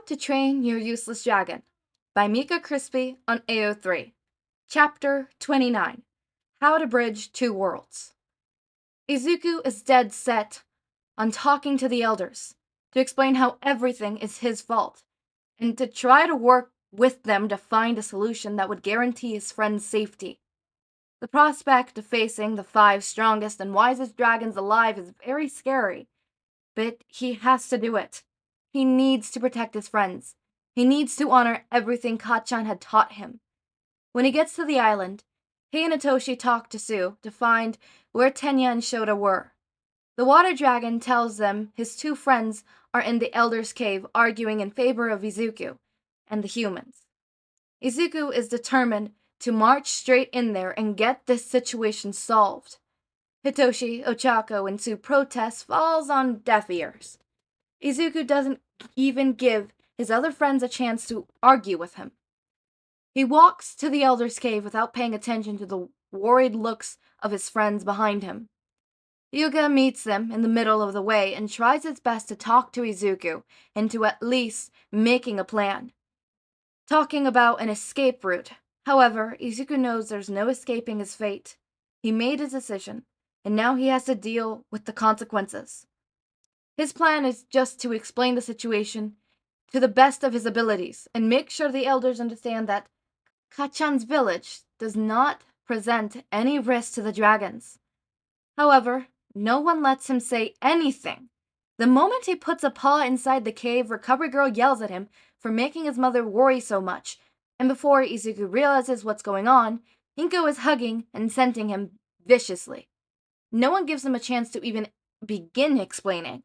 to Train Your Useless Dragon by Mika Crispy on AO3. Chapter 29. How to Bridge Two Worlds. Izuku is dead set on talking to the elders to explain how everything is his fault and to try to work with them to find a solution that would guarantee his friend's safety. The prospect of facing the 5 strongest and wisest dragons alive is very scary, but he has to do it. He needs to protect his friends. He needs to honor everything Kacchan had taught him. When he gets to the island, he and Itoshi talk to Sue to find where Tenya and Shota were. The water dragon tells them his 2 friends are in the Elder's Cave arguing in favor of Izuku and the humans. Izuku is determined to march straight in there and get this situation solved. Hitoshi, Ochako, and Sue protest falls on deaf ears. Izuku doesn't even give his other friends a chance to argue with him. He walks to the Elder's Cave without paying attention to the worried looks of his friends behind him. Yuga meets them in the middle of the way and tries his best to talk to Izuku into at least making a plan. Talking about an escape route. However, Izuku knows there's no escaping his fate. He made his decision, and now he has to deal with the consequences. His plan is just to explain the situation to the best of his abilities and make sure the elders understand that Kacchan's village does not present any risk to the dragons. However, no one lets him say anything. The moment he puts a paw inside the cave, Recovery Girl yells at him for making his mother worry so much, and before Izuku realizes what's going on, Inko is hugging and scenting him viciously. No one gives him a chance to even begin explaining.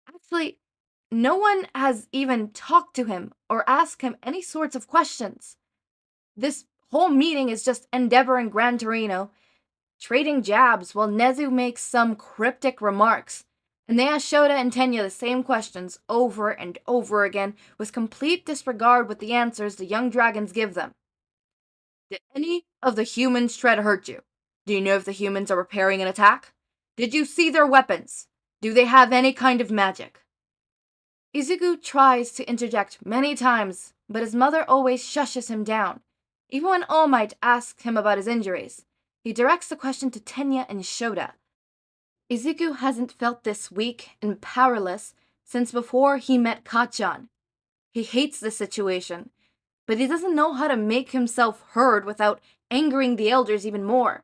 Actually, no one has even talked to him or asked him any sorts of questions. This whole meeting is just Endeavor and Gran Torino trading jabs while Nezu makes some cryptic remarks, and they ask Shota and Tenya the same questions over and over again with complete disregard with the answers the young dragons give them. Did any of the humans try to hurt you? Do you know if the humans are preparing an attack? Did you see their weapons? Do they have any kind of magic? Izuku tries to interject many times, but his mother always shushes him down. Even when All Might asks him about his injuries, he directs the question to Tenya and Shota. Izuku hasn't felt this weak and powerless since before he met Kacchan. He hates the situation, but he doesn't know how to make himself heard without angering the elders even more.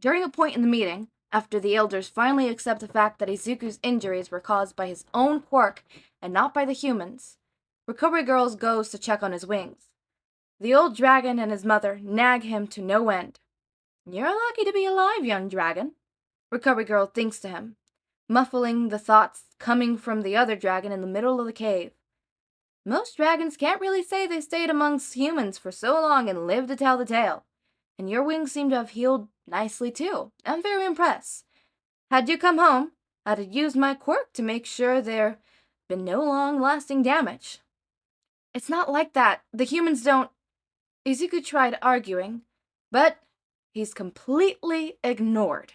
During a point in the meeting, after the elders finally accept the fact that Izuku's injuries were caused by his own quirk and not by the humans, Recovery Girl goes to check on his wings. The old dragon and his mother nag him to no end. "You're lucky to be alive, young dragon," Recovery Girl thinks to him, muffling the thoughts coming from the other dragon in the middle of the cave. "Most dragons can't really say they stayed amongst humans for so long and lived to tell the tale. And your wings seem to have healed nicely too. I'm very impressed. Had you come home, I'd have used my quirk to make sure there been no long-lasting damage." "It's not like that. The humans don't..." Izuku tried arguing, but he's completely ignored.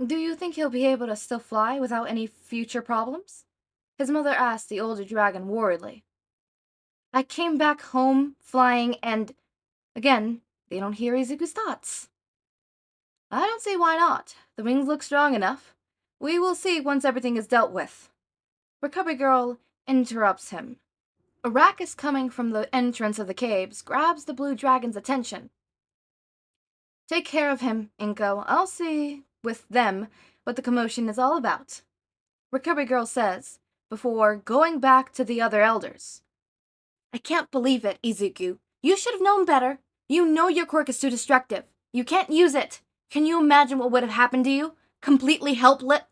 "Do you think he'll be able to still fly without any future problems?" his mother asked the older dragon worriedly. "I came back home flying and..." Again, they don't hear Izuku's thoughts. "I don't see why not. The wings look strong enough. We will see once everything is dealt with." Recovery Girl interrupts him. Arrakis, coming from the entrance of the caves, grabs the blue dragon's attention. "Take care of him, Inko. I'll see with them what the commotion is all about," Recovery Girl says, before going back to the other elders. "I can't believe it, Izuku. You should have known better. You know your quirk is too destructive. You can't use it. Can you imagine what would have happened to you? Completely helpless."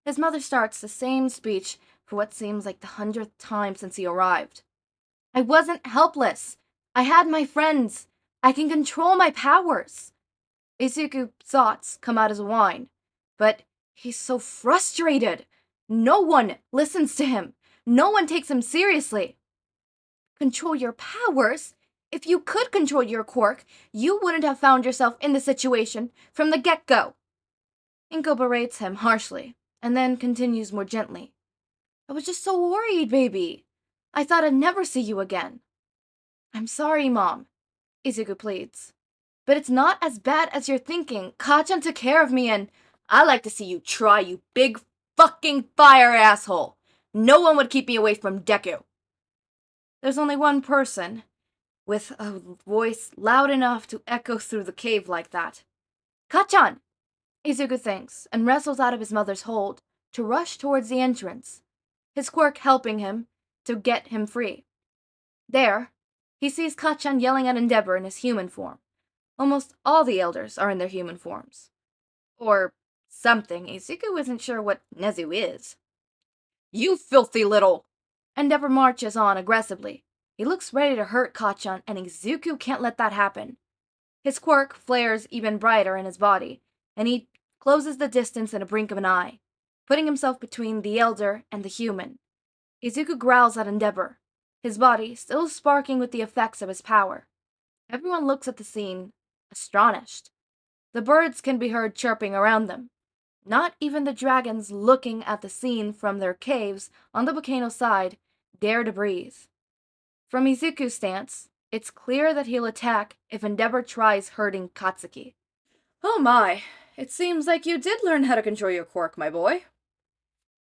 His mother starts the same speech for what seems like the 100th time since he arrived. "I wasn't helpless. I had my friends. I can control my powers." Izuku's thoughts come out as a whine, but he's so frustrated. No one listens to him. No one takes him seriously. "Control your powers? If you could control your quirk, you wouldn't have found yourself in the situation from the get-go." Inko berates him harshly, and then continues more gently. "I was just so worried, baby. I thought I'd never see you again. I'm sorry, Mom, Izuku pleads. But it's not as bad as you're thinking. Kachan took care of me and I like to see you try, you big fucking fire asshole. No one would keep me away from Deku. There's only one person with a voice loud enough to echo through the cave like that. Kachan! Izuku thinks and wrestles out of his mother's hold to rush towards the entrance, his quirk helping him to get him free. There, he sees Kachan yelling at Endeavor in his human form. Almost all the elders are in their human forms. Or something. Izuku isn't sure what Nezu is. You filthy little! Endeavor marches on aggressively. He looks ready to hurt Kachan, and Izuku can't let that happen. His quirk flares even brighter in his body, and he closes the distance in a blink of an eye, putting himself between the elder and the human. Izuku growls at Endeavor, his body still sparking with the effects of his power. Everyone looks at the scene, astonished. The birds can be heard chirping around them. Not even the dragons looking at the scene from their caves on the volcano side dare to breathe. From Izuku's stance, it's clear that he'll attack if Endeavor tries hurting Katsuki. Oh my, it seems like you did learn how to control your quirk, my boy.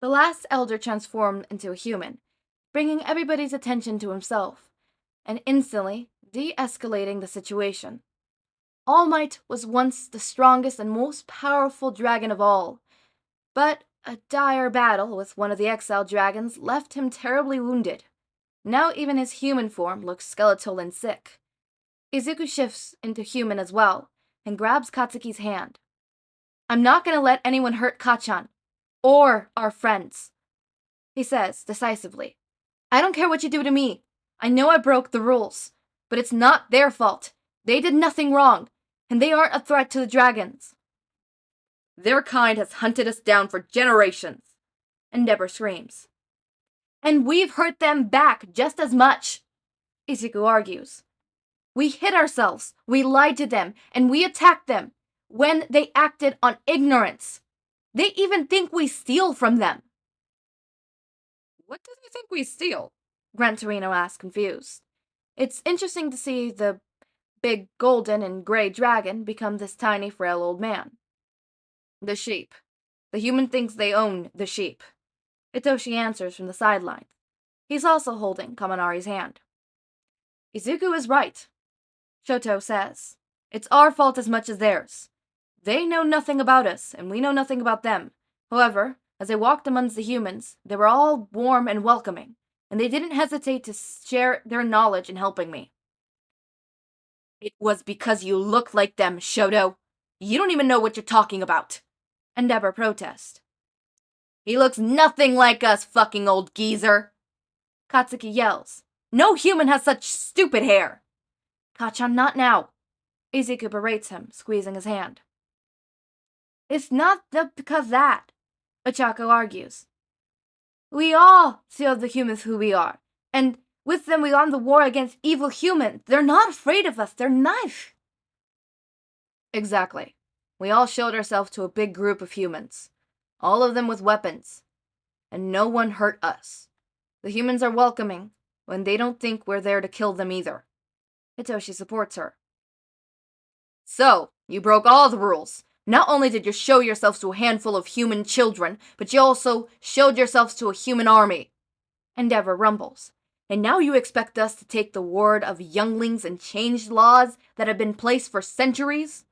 The last elder transformed into a human, bringing everybody's attention to himself, and instantly de-escalating the situation. All Might was once the strongest and most powerful dragon of all, but a dire battle with one of the exiled dragons left him terribly wounded. Now even his human form looks skeletal and sick. Izuku shifts into human as well, and grabs Katsuki's hand. I'm not going to let anyone hurt Kachan, or our friends, he says decisively. I don't care what you do to me. I know I broke the rules, but it's not their fault. They did nothing wrong, and they aren't a threat to the dragons. Their kind has hunted us down for generations, Endeavor screams. And we've hurt them back just as much, Izuku argues. We hid ourselves, we lied to them, and we attacked them when they acted on ignorance. They even think we steal from them. What does he think we steal? Gran Torino asks, confused. It's interesting to see the big golden and gray dragon become this tiny, frail old man. The sheep. The human thinks they own the sheep. Itoshi answers from the sidelines. He's also holding Kaminari's hand. Izuku is right, Shoto says. It's our fault as much as theirs. They know nothing about us, and we know nothing about them. However, as I walked amongst the humans, they were all warm and welcoming, and they didn't hesitate to share their knowledge in helping me. It was because you look like them, Shoto. You don't even know what you're talking about, Endeavor protests. He looks nothing like us, fucking old geezer, Katsuki yells. No human has such stupid hair. Kachan, not now, Izuku berates him, squeezing his hand. It's not because that, Ochako argues. We all see the humans who we are, and with them we are on the war against evil humans. They're not afraid of us, they're nice. Exactly. We all showed ourselves to a big group of humans, all of them with weapons, and no one hurt us. The humans are welcoming when they don't think we're there to kill them either. Hitoshi supports her. So, you broke all the rules. Not only did you show yourselves to a handful of human children, but you also showed yourselves to a human army. Endeavor rumbles. And now you expect us to take the word of younglings and change laws that have been placed for centuries?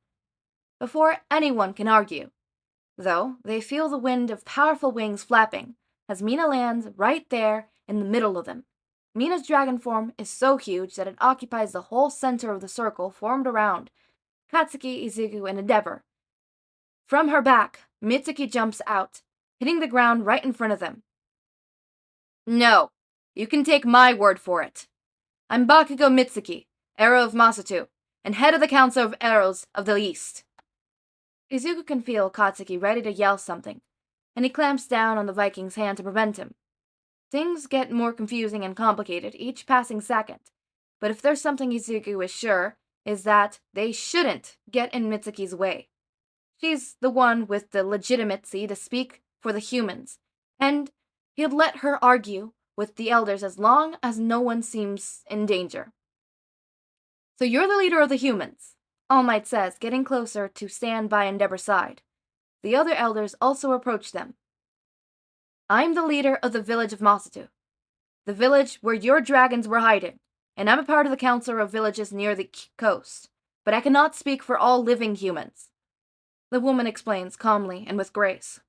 Before anyone can argue, though, they feel the wind of powerful wings flapping as Mina lands right there in the middle of them. Mina's dragon form is so huge that it occupies the whole center of the circle formed around Katsuki, Izuku, and Endeavor. From her back, Mitsuki jumps out, hitting the ground right in front of them. No, you can take my word for it. I'm Bakugou Mitsuki, Arrow of Masato, and head of the Council of Arrows of the East. Izuku can feel Katsuki ready to yell something, and he clamps down on the Viking's hand to prevent him. Things get more confusing and complicated each passing second, but if there's something Izuku is sure, is that they shouldn't get in Mitsuki's way. She's the one with the legitimacy to speak for the humans, and he'd let her argue with the elders as long as no one seems in danger. So you're the leader of the humans, All Might says, getting closer to stand by Endeavor's side. The other elders also approach them. I'm the leader of the village of Masato, the village where your dragons were hiding, and I'm a part of the council of villages near the coast, but I cannot speak for all living humans. The woman explains calmly and with grace.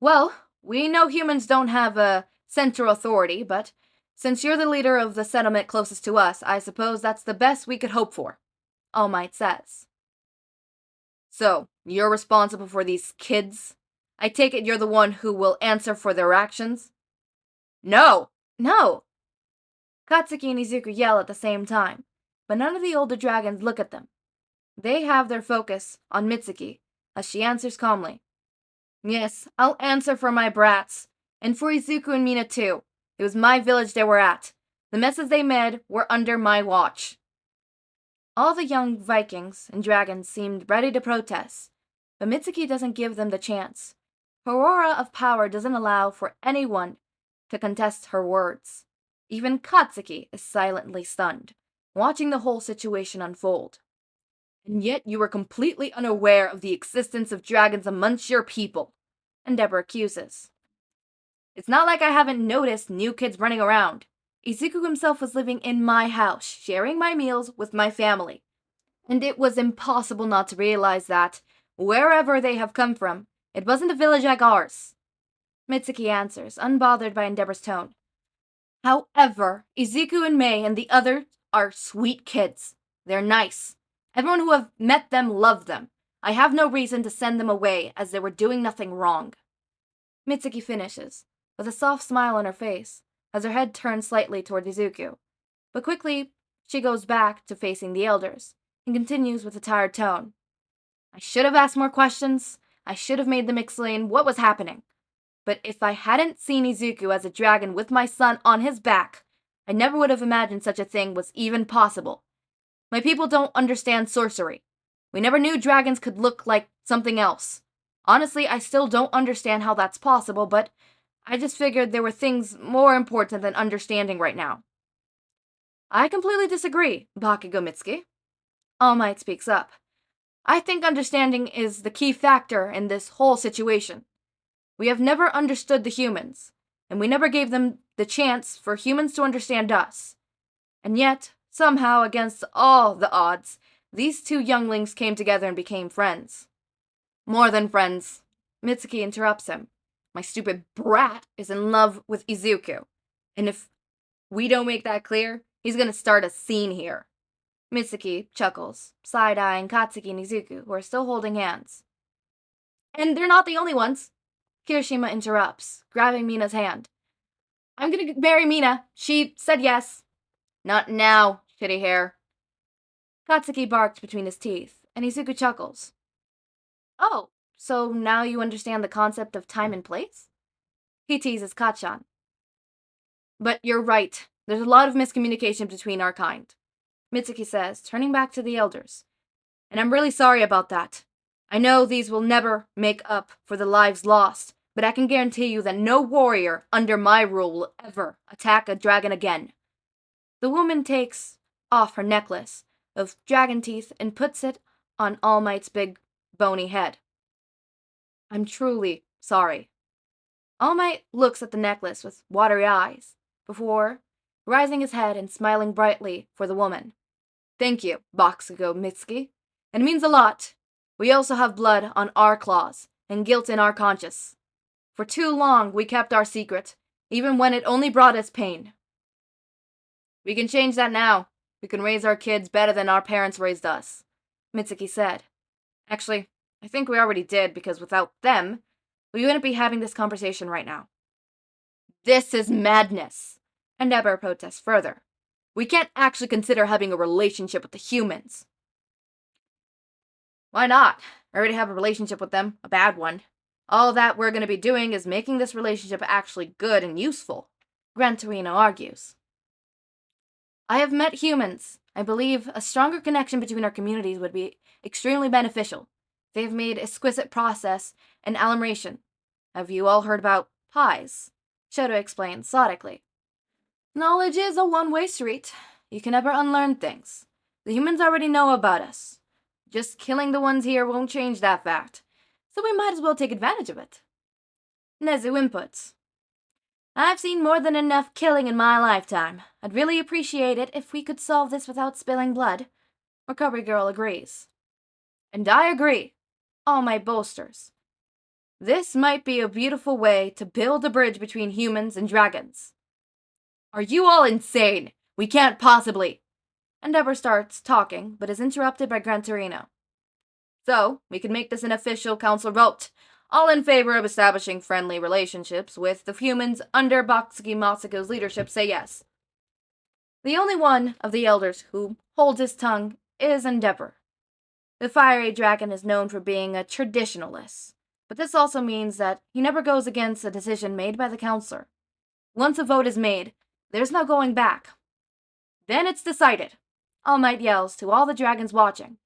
Well, we know humans don't have a central authority, but since you're the leader of the settlement closest to us, I suppose that's the best we could hope for, All Might says. So, you're responsible for these kids? I take it you're the one who will answer for their actions? No! No! Katsuki and Izuku yell at the same time, but none of the older dragons look at them. They have their focus on Mitsuki, as she answers calmly. Yes, I'll answer for my brats, and for Izuku and Mina too. It was my village they were at. The messes they made were under my watch. All the young Vikings and dragons seemed ready to protest, but Mitsuki doesn't give them the chance. Her aura of power doesn't allow for anyone to contest her words. Even Katsuki is silently stunned, watching the whole situation unfold. And yet you were completely unaware of the existence of dragons amongst your people, Endeavor accuses. It's not like I haven't noticed new kids running around. Izuku himself was living in my house, sharing my meals with my family. And it was impossible not to realize that, wherever they have come from, it wasn't a village like ours. Mitsuki answers, unbothered by Endeavor's tone. However, Izuku and Mei and the others are sweet kids. They're nice. Everyone who have met them loved them. I have no reason to send them away, as they were doing nothing wrong. Mitsuki finishes, with a soft smile on her face, as her head turns slightly toward Izuku. But quickly, she goes back to facing the elders, and continues with a tired tone. I should have asked more questions. I should have made them explain what was happening. But if I hadn't seen Izuku as a dragon with my son on his back, I never would have imagined such a thing was even possible. My people don't understand sorcery. We never knew dragons could look like something else. Honestly, I still don't understand how that's possible, but I just figured there were things more important than understanding right now. I completely disagree, Bakugou Mitsuki. All Might speaks up. I think understanding is the key factor in this whole situation. We have never understood the humans, and we never gave them the chance for humans to understand us. And yet, somehow, against all the odds, these two younglings came together and became friends. More than friends, Mitsuki interrupts him. My stupid brat is in love with Izuku, and if we don't make that clear, he's gonna start a scene here. Mitsuki chuckles, side-eyeing Katsuki and Izuku, who are still holding hands. And they're not the only ones. Kirishima interrupts, grabbing Mina's hand. I'm gonna marry Mina. She said yes. Not now, shitty hair. Katsuki barked between his teeth, and Izuku chuckles. Oh, so now you understand the concept of time and place? He teases Kachan. But you're right. There's a lot of miscommunication between our kind, Mitsuki says, turning back to the elders. And I'm really sorry about that. I know these will never make up for the lives lost, but I can guarantee you that no warrior under my rule will ever attack a dragon again. The woman takes off her necklace of dragon teeth and puts it on All Might's big, bony head. I'm truly sorry. All Might looks at the necklace with watery eyes, before raising his head and smiling brightly for the woman. Thank you, Bakugou Mitsuki. It means a lot. We also have blood on our claws, and guilt in our conscience. For too long we kept our secret, even when it only brought us pain. We can change that now. We can raise our kids better than our parents raised us, Mitsuki said. Actually, I think we already did, because without them, we wouldn't be having this conversation right now. This is madness, Endeavor protests further. We can't actually consider having a relationship with the humans. Why not? I already have a relationship with them, a bad one. All that we're going to be doing is making this relationship actually good and useful, Gran Torino argues. I have met humans. I believe a stronger connection between our communities would be extremely beneficial. They have made exquisite process and alimation. Have you all heard about pies? Shoto explained methodically. Knowledge is a one-way street. You can never unlearn things. The humans already know about us. Just killing the ones here won't change that fact, so we might as well take advantage of it. Nezu inputs. I've seen more than enough killing in my lifetime. I'd really appreciate it if we could solve this without spilling blood. Recovery Girl agrees. And I agree. All Might bolsters. This might be a beautiful way to build a bridge between humans and dragons. Are you all insane? We can't possibly. Endeavor starts talking, but is interrupted by Gran Torino. So, we can make this an official council vote. All in favor of establishing friendly relationships with the humans under Bakugou Katsuki's leadership say yes. The only one of the elders who holds his tongue is Endeavor. The fiery dragon is known for being a traditionalist, but this also means that he never goes against a decision made by the councilor. Once a vote is made, there's no going back. Then it's decided. All Might yells to all the dragons watching.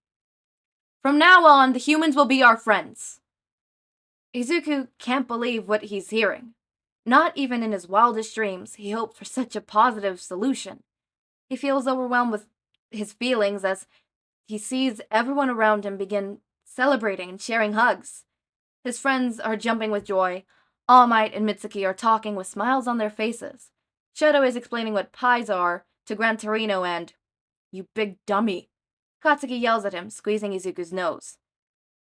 From now on, the humans will be our friends. Izuku can't believe what he's hearing. Not even in his wildest dreams, he hoped for such a positive solution. He feels overwhelmed with his feelings as he sees everyone around him begin celebrating and sharing hugs. His friends are jumping with joy. All Might and Mitsuki are talking with smiles on their faces. Shoto is explaining what pies are to Gran Torino and, "You big dummy." Katsuki yells at him, squeezing Izuku's nose.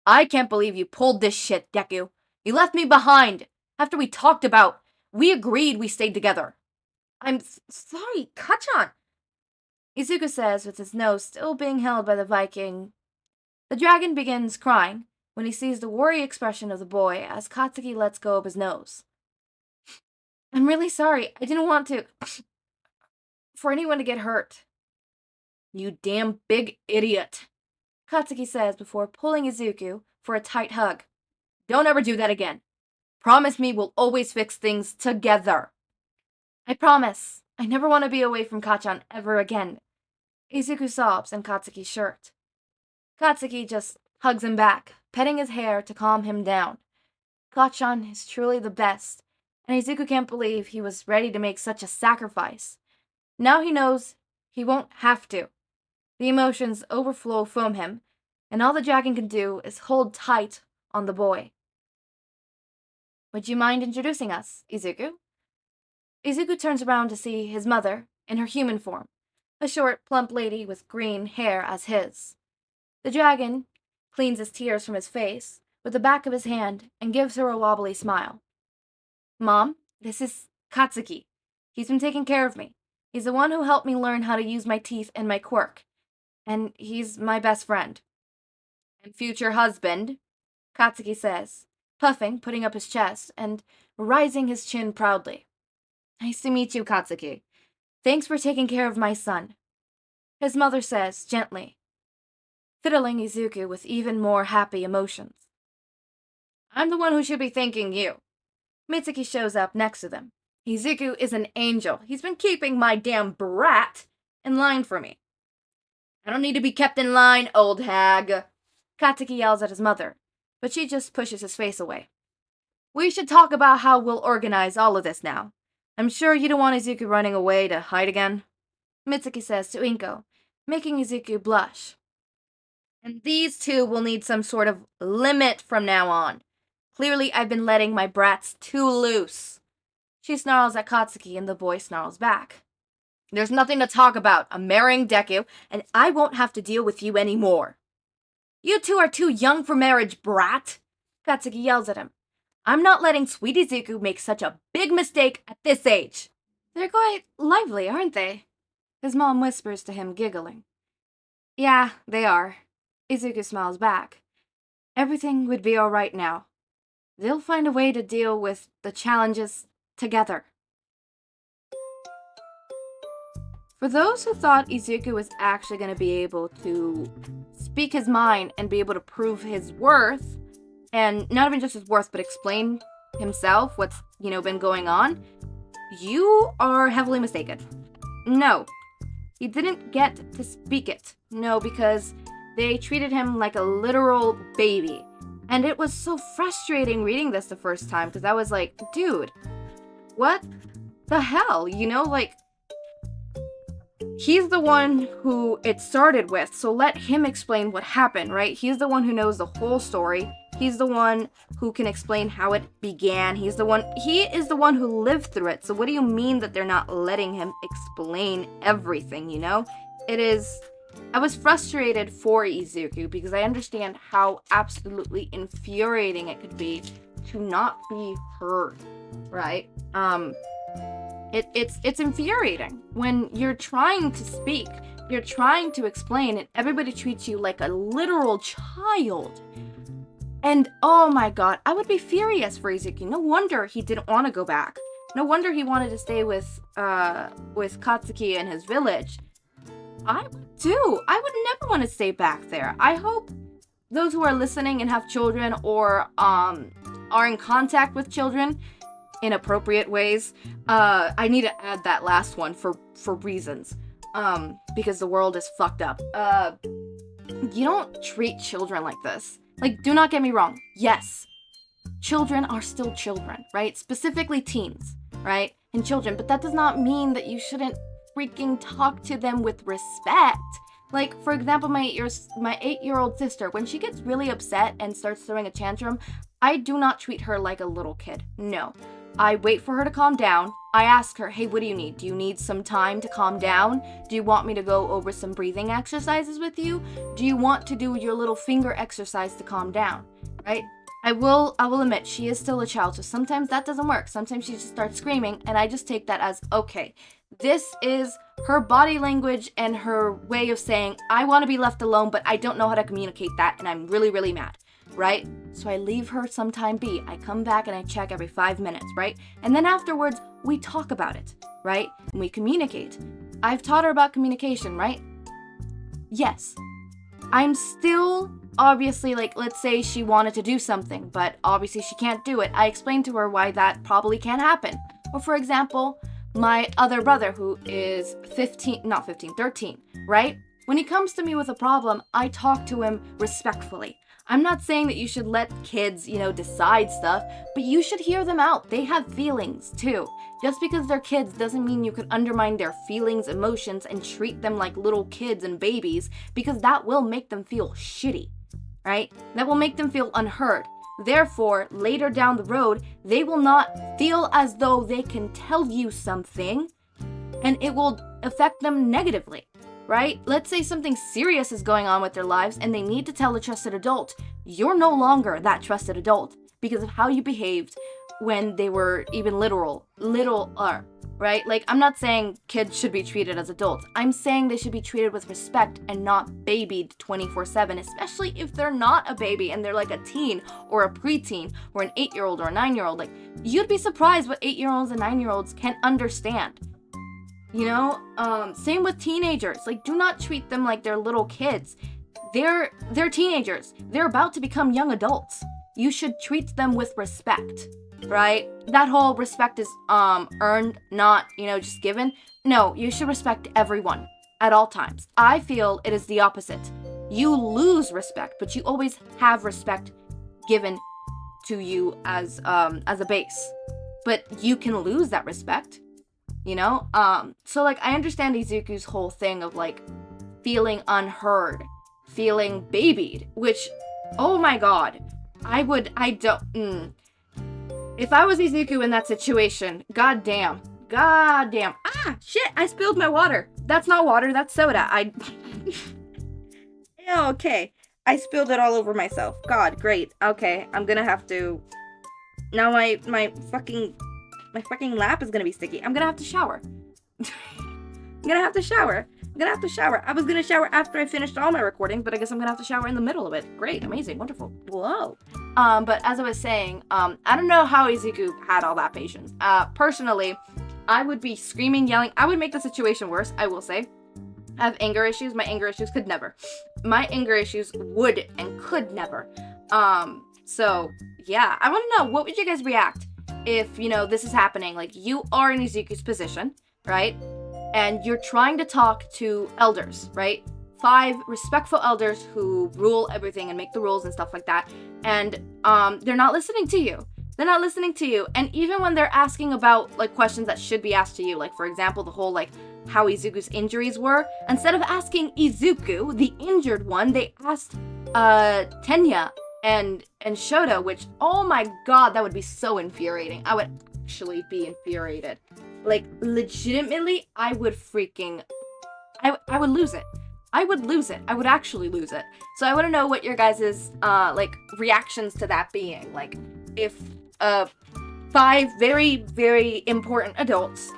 I can't believe you pulled this shit, Deku. You left me behind. After we agreed we stayed together. I'm sorry, Kachan. Izuku says with his nose still being held by the Viking. The dragon begins crying when he sees the worry expression of the boy as Katsuki lets go of his nose. I'm really sorry. I didn't want to... for anyone to get hurt. You damn big idiot, Katsuki says before pulling Izuku for a tight hug. Don't ever do that again. Promise me we'll always fix things together. I promise. I never want to be away from Kachan ever again. Izuku sobs in Katsuki's shirt. Katsuki just hugs him back, petting his hair to calm him down. Kachan is truly the best, and Izuku can't believe he was ready to make such a sacrifice. Now he knows he won't have to. The emotions overflow from him, and all the dragon can do is hold tight on the boy. Would you mind introducing us, Izuku? Izuku turns around to see his mother in her human form, a short, plump lady with green hair as his. The dragon cleans his tears from his face with the back of his hand and gives her a wobbly smile. Mom, this is Katsuki. He's been taking care of me. He's the one who helped me learn how to use my teeth and my quirk. And he's my best friend. And future husband, Katsuki says, puffing, putting up his chest, and rising his chin proudly. Nice to meet you, Katsuki. Thanks for taking care of my son. His mother says, gently, fiddling Izuku with even more happy emotions. I'm the one who should be thanking you. Mitsuki shows up next to them. Izuku is an angel. He's been keeping my damn brat in line for me. I don't need to be kept in line, old hag. Katsuki yells at his mother, but she just pushes his face away. We should talk about how we'll organize all of this now. I'm sure you don't want Izuku running away to hide again, Mitsuki says to Inko, making Izuku blush. And these two will need some sort of limit from now on. Clearly, I've been letting my brats too loose. She snarls at Katsuki and the boy snarls back. There's nothing to talk about. I'm marrying Deku, and I won't have to deal with you anymore. You two are too young for marriage, brat, Katsuki yells at him. I'm not letting Sweet Izuku make such a big mistake at this age. They're quite lively, aren't they? His mom whispers to him, giggling. Yeah, they are. Izuku smiles back. Everything would be all right now. They'll find a way to deal with the challenges together. For those who thought Izuku was actually going to be able to speak his mind and be able to prove his worth, and not even just his worth, but explain himself, what's, been going on, you are heavily mistaken. No, he didn't get to speak it. No, because they treated him like a literal baby. And it was so frustrating reading this the first time, because I was like, dude, what the hell, you know, like, he's the one who it started with, so let him explain what happened, right? He's the one who knows the whole story. He's the one who can explain how it began. He is the one who lived through it. So what do you mean that they're not letting him explain everything, you know? I was frustrated for Izuku because I understand how absolutely infuriating it could be to not be heard, right? It's infuriating when you're trying to speak, you're trying to explain, and everybody treats you like a literal child. And oh my god, I would be furious for Izuku. No wonder he didn't want to go back. No wonder he wanted to stay with Katsuki and his village. I would too. I would never want to stay back there. I hope those who are listening and have children or are in contact with children in appropriate ways. I need to add that last one for reasons. Because the world is fucked up. You don't treat children like this. Like, do not get me wrong. Yes, children are still children, right? Specifically teens, right? And children, but that does not mean that you shouldn't freaking talk to them with respect. Like, for example, my 8-year-old sister, when she gets really upset and starts throwing a tantrum, I do not treat her like a little kid. No. I wait for her to calm down. I ask her, hey, what do you need? Do you need some time to calm down? Do you want me to go over some breathing exercises with you? Do you want to do your little finger exercise to calm down? Right? I will admit, she is still a child, so sometimes that doesn't work. Sometimes she just starts screaming, and I just take that as, okay, this is her body language and her way of saying, I want to be left alone, but I don't know how to communicate that, and I'm really, really mad. Right? So I leave her some time be. I come back and I check every 5 minutes, right? And then afterwards, we talk about it, right? And we communicate. I've taught her about communication, right? Yes. I'm still, obviously, like, let's say she wanted to do something, but obviously she can't do it. I explained to her why that probably can't happen. Or for example, my other brother who is 13, right? When he comes to me with a problem, I talk to him respectfully. I'm not saying that you should let kids, decide stuff, but you should hear them out. They have feelings, too. Just because they're kids doesn't mean you can undermine their feelings, emotions, and treat them like little kids and babies, because that will make them feel shitty, right? That will make them feel unheard. Therefore, later down the road, they will not feel as though they can tell you something, and it will affect them negatively. Right? Let's say something serious is going on with their lives and they need to tell a trusted adult. You're no longer that trusted adult because of how you behaved when they were even little, right? Like, I'm not saying kids should be treated as adults. I'm saying they should be treated with respect and not babied 24/7, especially if they're not a baby and they're like a teen or a preteen or an 8-year-old or a 9-year-old. Like, you'd be surprised what 8-year-olds and 9-year-olds can understand. Same with teenagers. Like, do not treat them like they're little kids. They're teenagers. They're about to become young adults. You should treat them with respect, right? That whole respect is earned, not, just given. No, you should respect everyone at all times. I feel it is the opposite. You lose respect, but you always have respect given to you as a base. But you can lose that respect. So like, I understand Izuku's whole thing of like feeling unheard, feeling babied, which, oh my god, if I was Izuku in that situation, goddamn, shit, I spilled my water. That's not water, that's soda. Okay, I spilled it all over myself. God, great. Okay, I'm gonna have to, now my fucking lap is gonna be sticky. I'm gonna have to shower. I was gonna shower after I finished all my recordings, but I guess I'm gonna have to shower in the middle of it. Great, amazing, wonderful. Whoa. But as I was saying, I don't know how Izuku had all that patience. Personally, I would be screaming, yelling. I would make the situation worse, I will say. I have anger issues. My anger issues could never. My anger issues would and could never. So, yeah. I want to know, what would you guys react if, this is happening? Like, you are in Izuku's position, right? And you're trying to talk to elders, right? 5 respectful elders who rule everything and make the rules and stuff like that. And they're not listening to you. They're not listening to you. And even when they're asking about, like, questions that should be asked to you, like, for example, the whole, like, how Izuku's injuries were, instead of asking Izuku, the injured one, they asked, Tenya and Shota, which, oh my god, that would be so infuriating. I would actually be infuriated. Like, legitimately, I would lose it. I would lose it. I would actually lose it. So I want to know what your guys' like, reactions to that being. Like, if 5 very, very important adults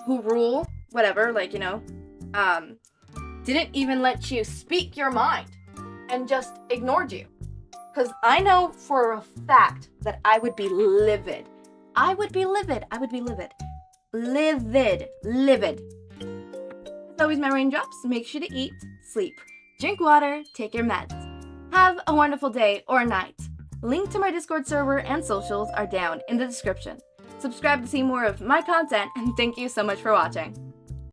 who rule, whatever, like, you know, didn't even let you speak your mind and just ignored you. Because I know for a fact that I would be livid. I would be livid. I would be livid. Livid. As always, my raindrops, make sure to eat, sleep, drink water, take your meds. Have a wonderful day or night. Link to my Discord server and socials are down in the description. Subscribe to see more of my content, and thank you so much for watching.